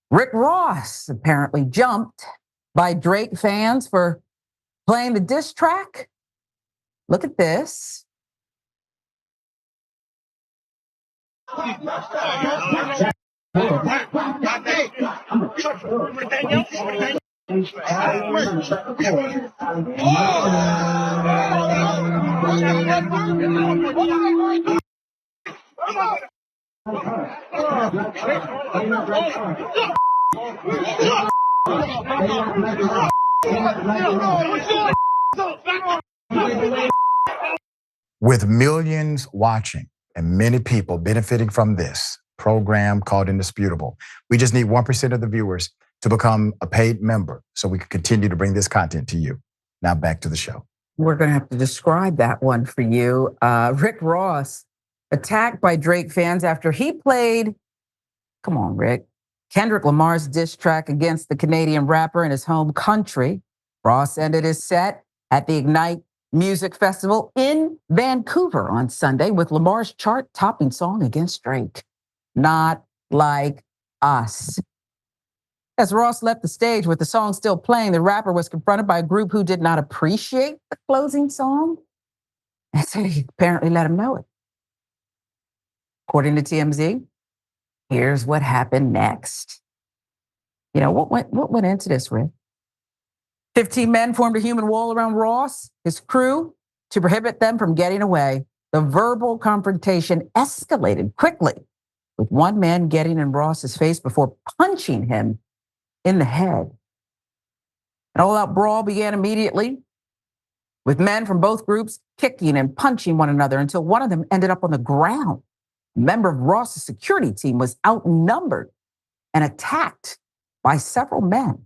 Rick Ross apparently jumped by Drake fans for playing the diss track. Look at this. With millions watching and many people benefiting from this program called Indisputable, we just need 1% of the viewers to become a paid member so we can continue to bring this content to you. Now back to the show. We're going to have to describe that one for you. Rick Ross attacked by Drake fans after he played, come on, Rick, Kendrick Lamar's diss track against the Canadian rapper in his home country. Ross ended his set at the Ignite Music Festival in Vancouver on Sunday with Lamar's chart-topping song against Drake, Not Like Us. As Ross left the stage with the song still playing, the rapper was confronted by a group who did not appreciate the closing song and said he apparently let him know it. According to TMZ, here's what happened next. You know, what went into this, Rick? 15 men formed a human wall around Ross, his crew, to prohibit them from getting away. The verbal confrontation escalated quickly, with one man getting in Ross's face before punching him in the head. An all-out brawl began immediately, with men from both groups kicking and punching one another until one of them ended up on the ground. A member of Ross's security team was outnumbered and attacked by several men.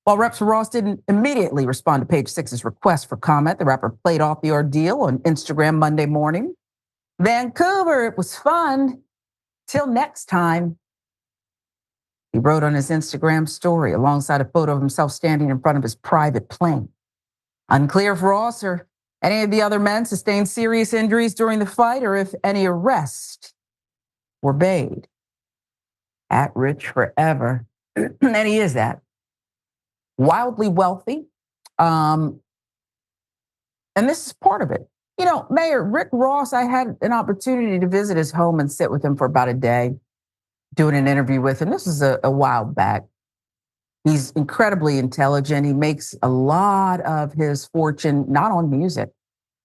While Reps Ross didn't immediately respond to Page Six's request for comment, the rapper played off the ordeal on Instagram Monday morning. Vancouver, it was fun. Till next time. He wrote on his Instagram story alongside a photo of himself standing in front of his private plane. Unclear if Ross or any of the other men sustained serious injuries during the fight or if any arrests were made. At Rich forever. And he is that. Wildly wealthy. And this is part of it. You know, Mayor Rick Ross, I had an opportunity to visit his home and sit with him for about a day, doing an interview with him. This was a while back. He's incredibly intelligent. He makes a lot of his fortune, not on music,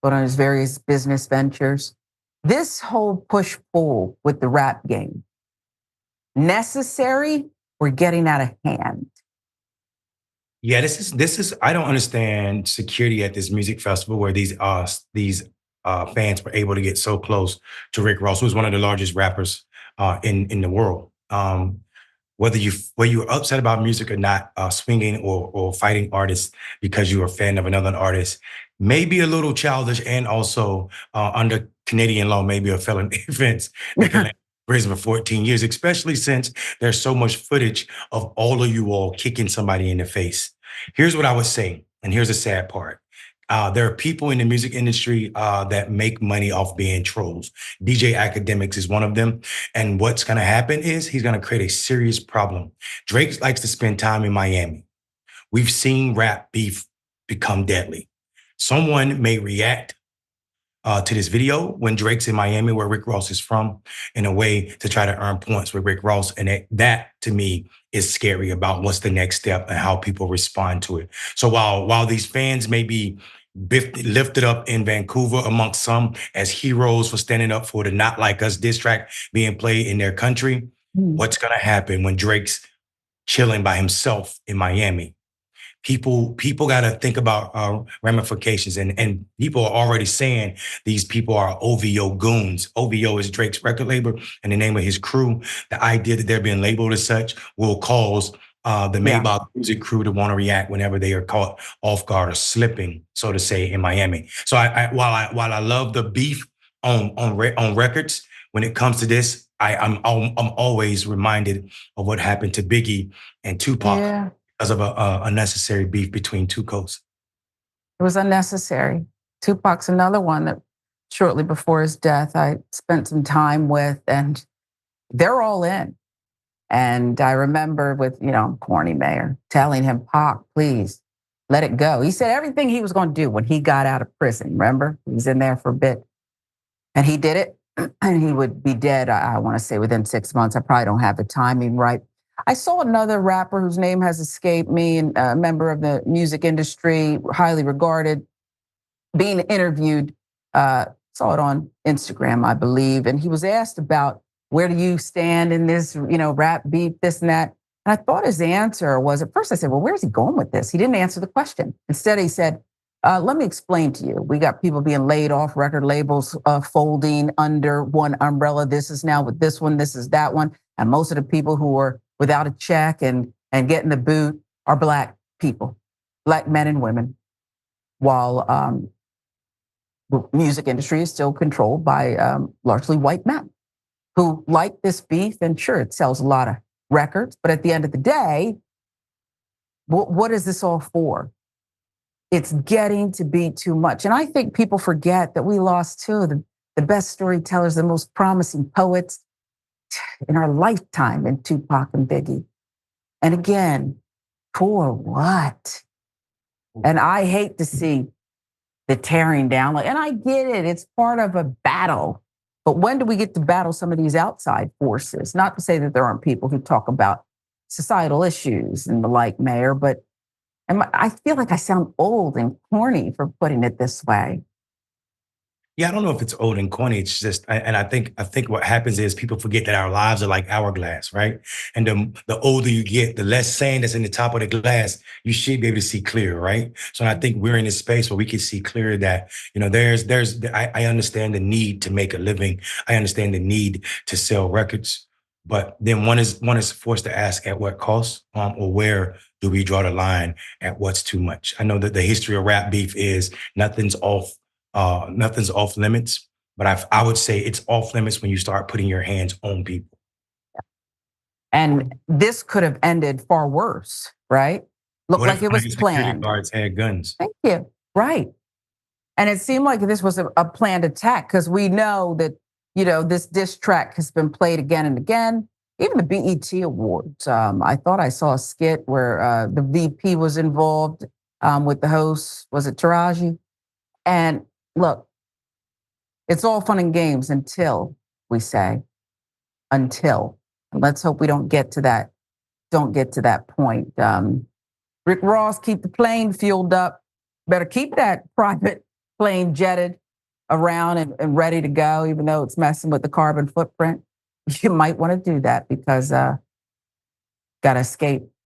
but on his various business ventures. This whole push-pull with the rap game, necessary, we're getting out of hand. Yeah, this is. I don't understand security at this music festival where these fans were able to get so close to Rick Ross, who's one of the largest rappers in the world. Whether you're upset about music or not, swinging or fighting artists because you're a fan of another artist may be a little childish, and also under Canadian law, maybe a felony offense that can land in prison for 14 years, especially since there's so much footage of all of you all kicking somebody in the face. Here's what I would say, and here's the sad part. There are people in the music industry that make money off being trolls. DJ Academics is one of them. And what's going to happen is he's going to create a serious problem. Drake likes to spend time in Miami. We've seen rap beef become deadly. Someone may react to this video when Drake's in Miami, where Rick Ross is from, in a way to try to earn points with Rick Ross. And that to me is scary about what's the next step and how people respond to it. So while these fans may be lifted up in Vancouver amongst some as heroes for standing up for the Not Like Us diss track being played in their country, what's going to happen when Drake's chilling by himself in Miami? People got to think about ramifications, and people are already saying these people are OVO goons. OVO is Drake's record label and the name of his crew. The idea that they're being labeled as such will cause the Maybach music crew to want to react whenever they are caught off guard or slipping, so to say, in Miami. So while I love the beef on records, when it comes to this, I'm always reminded of what happened to Biggie and Tupac. Yeah. Because of a unnecessary beef between two coasts. It was unnecessary. Tupac's another one that shortly before his death, I spent some time with, and they're all in. And I remember with, corny mayor, telling him, Pac, please let it go. He said everything he was going to do when he got out of prison. Remember? He was in there for a bit. And he did it. And he would be dead, I want to say, within 6 months. I probably don't have the timing right. I saw another rapper whose name has escaped me, and a member of the music industry, highly regarded, being interviewed. Saw it on Instagram, I believe. And he was asked about, where do you stand in this, rap beef, this and that. And I thought his answer was, at first I said, well, where's he going with this? He didn't answer the question. Instead, he said, let me explain to you. We got people being laid off, record labels folding under one umbrella. This is now with this one, this is that one. And most of the people who are without a check and getting the boot are Black people, Black men and women, while the music industry is still controlled by largely white men who like this beef. And sure, it sells a lot of records, but at the end of the day, what is this all for? It's getting to be too much. And I think people forget that we lost two of the best storytellers, the most promising poets in our lifetime, in Tupac and Biggie. And again, for what? And I hate to see the tearing down. And I get it, it's part of a battle. But when do we get to battle some of these outside forces? Not to say that there aren't people who talk about societal issues and the like, Mayor, but I feel like I sound old and corny for putting it this way. Yeah, I don't know if it's old and corny. It's just, and I think what happens is people forget that our lives are like hourglass, right? And the older you get, the less sand that's in the top of the glass, you should be able to see clear, right? So I think we're in this space where we can see clear that, I understand the need to make a living. I understand the need to sell records, but then one is forced to ask at what cost, or where do we draw the line at what's too much? I know that the history of rap beef is nothing's off limits, but I would say it's off limits when you start putting your hands on people. And this could have ended far worse, right? Looked What like if it one of was your security planned. guards had guns? Thank you. Right. And it seemed like this was a planned attack, because we know that, this diss track has been played again and again. Even the BET Awards. I thought I saw a skit where the VP was involved with the host. Was it Taraji? And look, it's all fun and games until we say, until. And let's hope we don't get to that point. Rick Ross, keep the plane fueled up. Better keep that private plane jetted around and ready to go, even though it's messing with the carbon footprint. You might want to do that, because got to escape